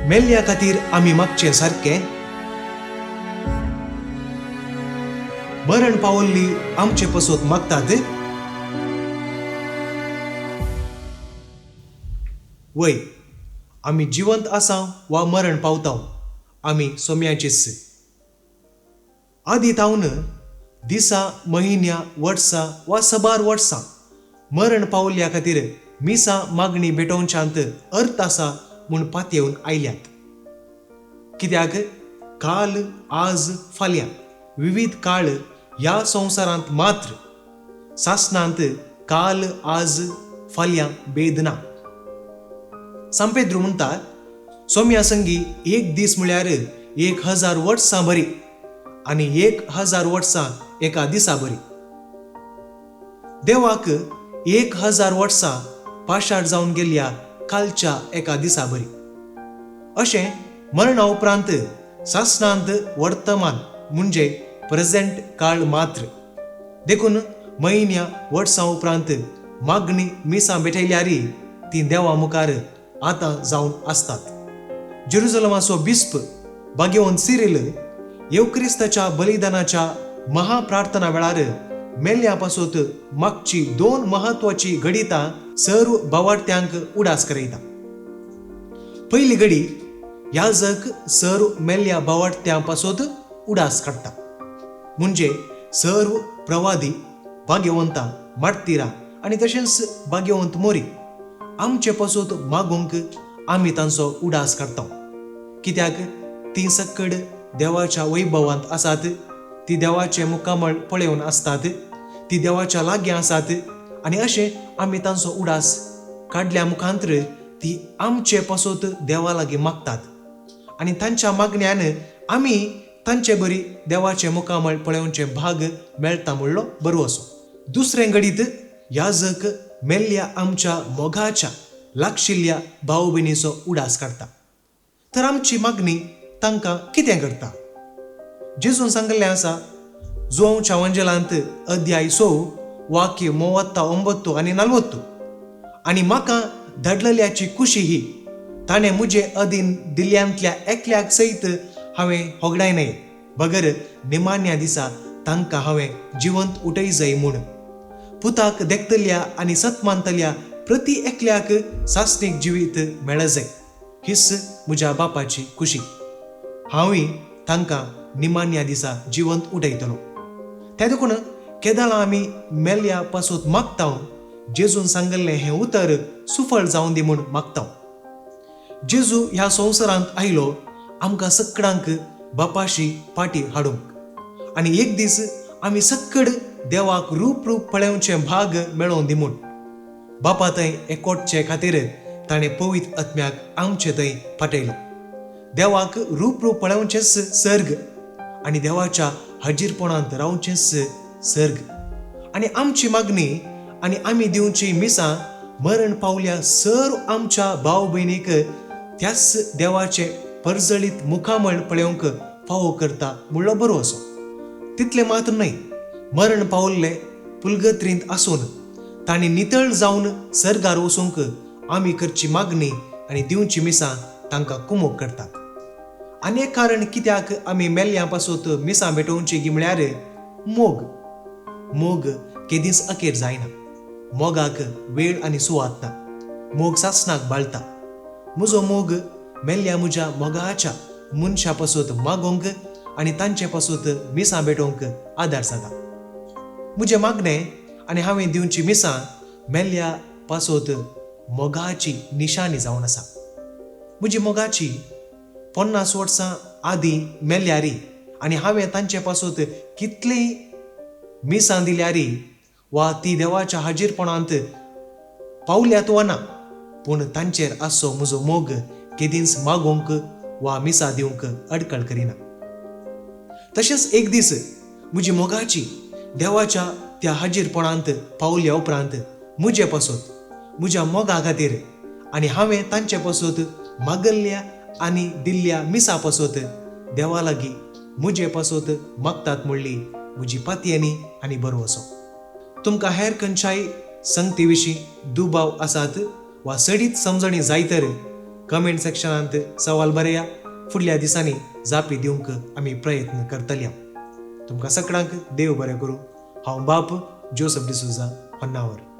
मेल्ल्या खातीर आमी मागचे सारके. मरण पावल्ली आमचे पसोत मागतात. वय आमी जिवंत आसा वा मरण पावताव, आमी सोम्याचेच. आदी तावन दिसा म्हयन्या वर्सां वा सबार वर्सां मरण पावल्ल्या खातीर मिसा मागणी भेटोवच्यांत अर्थ आसा म्हूण पातयेवन आयल्यात. कित्याक काल आज फाल्यां विविध काळ ह्या संवसारांत मात्र, सासणांत काल आज फाल्यां भेद ना. सांपेद्रू म्हणटा, सोम्या संगी एक दीस म्हळ्यार 1000 वर्सां बरी आनी 1000 वर्सां एका दिसा बरी. देवाक 1000 वर्सां पाशार जावन गेल्ल्या कालच्या एका दिसा बरी. अशें मरणा उपरांत सासणांत वर्तमान म्हणजे प्रेझेंट काळ मात्र. देखून म्हयन्या वर्सां उपरांत मागणी मिसां भेटयल्यारी ती देवा मुखार आतां जावन आसतात. जेरुसलमाचो बिस्प भाग्यवंत सिरिल येवक्रिस्ताच्या बलिदानाच्या महाप्रार्थना वेळार मेल्ल्या पासोत मागची 2 महत्वाची गडितां सर्व भावार्थ्यांक उडास करयता. पयली घडी याजक सर्व मेल्ल्या भावार्थ्यां पासोत उडास काडटा. म्हणजे सर्व प्रवादी, भाग्यवंतां, मार्तिरां आनी तशेंच भाग्यवंत मोरी आमचे पासोत मागूंक आमी तांचो उडास काडटा. कित्याक ती सकड देवाच्या वैभवांत आसात, ती देवाचे मुखामळ पळयोवन आसतात, ती देवाच्या लागीं आसात आनी अशें आमी तांचो उडास काडल्या मुखांत्र ती आमचे पासोत देवा लागीं मागतात आनी तांच्या मागण्यान आमी तांचे बरी देवाचे मुखामळ पळोवचे भाग मेळटा म्हणलो बरो असो. दुसरें घडीत याजक मेल्ल्या आमच्या मोगाच्या लागशिल्ल्या भाव भयणीचो उडास काडटा. तर आमची मागणी तांकां कितें करता? जेजून सांगलें आसा जोवांच्या वंजलांत अध्याय 6 वाक्य 39 आनी 40. आनी म्हाका धाडलेल्याची खुशी ही, ताणें म्हजे अधीन दिल्ल्यांतल्या एकल्याक सयत हांवें होगडायनय, बगर निमाण्या दिसा तांकां हांवें जिवंत उठय जाय म्हूण. पुताक देखतल्या आनी सतमानतल्या प्रति एकल्याक सासणीक जिवीत मेळ जाय, हीच म्हज्या बापाची खुशी. हांवूय तांकां निमाण्या दिसा जिवंत उठयतलो. त्या देखून केदाळां आमी मेल्ल्या पासोत मागता. जेजून सांगलें हें उतर सुफळ जावं दी म्हूण मागता. जेजू ह्या संवसारांत आयलो आमकां सक्कडांक बापाशी पाटी हाडूंक आनी एक दीस आमी सक्कड देवाक रूप पळोवचे भाग मेळोवन दी म्हूण. बापा थंय एकवटचे खातीर ताणें पवित्र आत्म्याक आमचे थंय पाठयलो. देवाक रूप पळोवचेंच सर्ग आनी देवाच्या हाजीरपणांत रावचेंच सर्ग. आनी आमची मागणी आनी आमी दिवची मिसां मरण पावल्या सर्व आमच्या भाव भयणीक त्याच देवाचे परजळीत मुखामळ पळोवंक फावो करता म्हणलो बरो असो. तितले मात्र न्हय, मरण पावल्ले पुलगत्रींत आसून तांणी नितळ जावन सर्गार वचूंक आमी करची मागणी आनी दिवची मिसां तांकां कुमोग करतात. आनी एक कारण कित्याक आमी मेल्ल्या पासोत मिसां भेटोवची गी म्हळ्यार मोग केदींच अखेर जायना. मोगाक वेळ आनी सुवात ना. मोग सासणाक बाळटा. म्हजो मोग मेल्ल्या म्हज्या मोगाच्या मनशा पासोत मागोंक आनी तांचे पासोत मिसां भेटोवंक आदार जाता. म्हजें मागणें आनी हांवें दिवची मिसां मेल्ल्या पासोत मोगाची निशाणी जावन आसा. म्हजी मोगाची 50 वर्सां आदीं मेल्ल्यारी आनी हांवें तांचे पासोत कितलीं मिसां दिल्यारी वा ती देवाच्या हाजीरपणांत पावल्यात वा ना, पूण तांचेर आसो म्हजो मोग केदींच मागोंक वा मिसां दिवंक अडकळ करिना. तशेंच एक दीस म्हजी मोगाची देवाच्या त्या हाजीरपणांत पावल्या उपरांत म्हजे पासोत म्हज्या मोगा खातीर आनी हांवें तांचे पासोत मागल्ल्या आनी दिल्ल्या मिसां पासोत देवा लागीं म्हजे पासोत मागतात म्हणली म्हजी पातयेनी आनी बरो असो. तुमकां हेर खंयच्याय संगती विशीं दुबाव आसात वा सडीत समजणी जाय तर कमेंट सेक्शनांत सवाल बरेया. फुडल्या दिसांनी जापी दिवंक आमी प्रयत्न करतली. तुमकां सगळ्यांक देव बरें करूं. हांव बाप जोसफ डिसुजा, होन्नावर.